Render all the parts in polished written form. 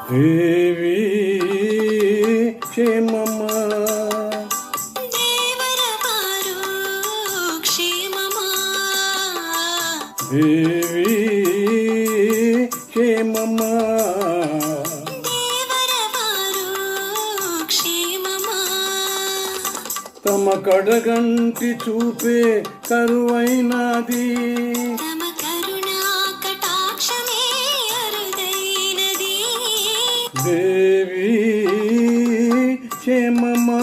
దేవి క్షేమమా దేవరవారు క్షేమమా దేవి క్షేమమా దేవరవారు క్షేమమా తమ కడగంటి చూపే కరువైనది తమ కరుణా కటాక్షమే అరుదైనది దేవి క్షేమమా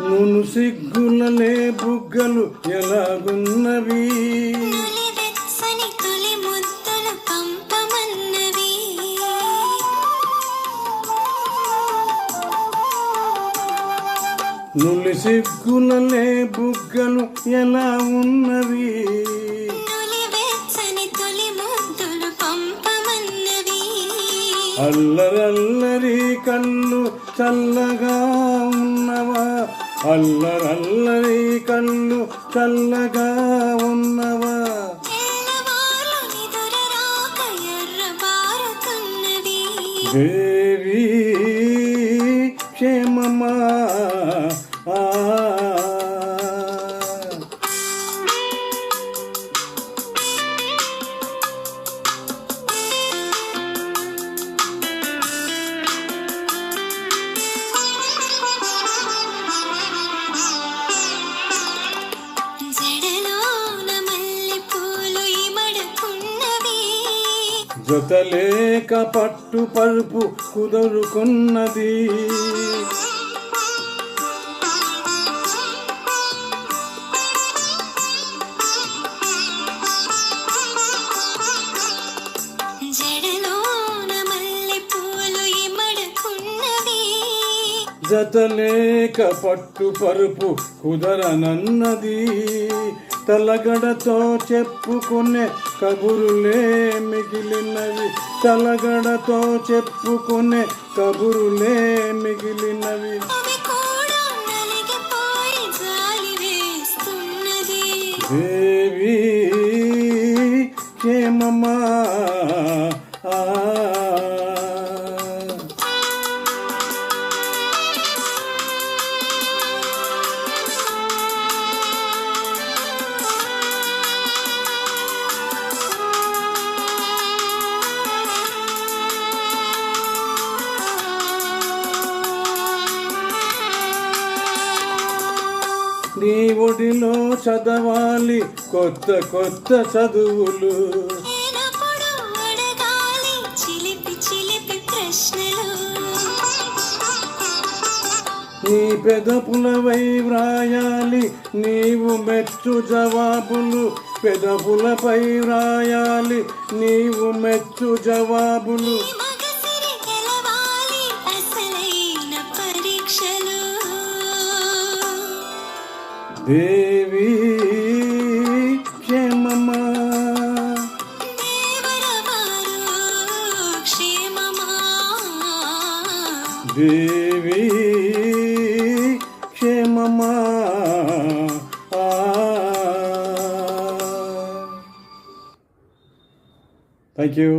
నును సిగ్గులలే బుగ్గలు ఎలాగున్నవి నులివెచ్చని తొలి ముద్దలు పంపమన్నవి నులి సిగ్గులలే బుగ్గలు ఎలా ఉన్నవి నులివెచ్చని తొలి ముద్దలు పంపమన్నవి అల్లరల్లరి కళ్ళు చల్లగా ఉన్నవా అల్లరల్లరి కళ్ళు చల్లగా ఉన్నవా తెల్లవారు నిదురరాక ఎర్రబారుతున్నవి దేవి క్షేమమా జడలోన మల్లెపూలు ఇమడుకున్నవి జతలేక పట్టు పరుపు కుదురుకున్నది జడలోన మల్లెపూలు ఇమడుకున్నవి జతలేక పట్టు పరుపు కుదరనన్నది తలగడతో చెప్పుకునే కబురులే మిగిలినవి తలగడతో చెప్పుకునే కబురులే మిగిలినవి అవి కూడా నలిగిపోయి జాలి వేస్తున్నది దేవి క్షేమమా నీ ఒడిలో చదవాలి కొత్త కొత్త చదువులు నేనప్పుడు అడగాలి చిలిపి చిలిపి ప్రశ్నలు నీ పెదపులవై వ్రాయాలి నీవు మెచ్చు జవాబులు పెదపులపై వ్రాయాలి నీవు మెచ్చు జవాబులు మగసిరి గెలవాలి అసలైన పరీక్షలు దేవి క్షేమమా దేవరవారు క్షేమమా దేవి క్షేమమా థ్యాంక్ యూ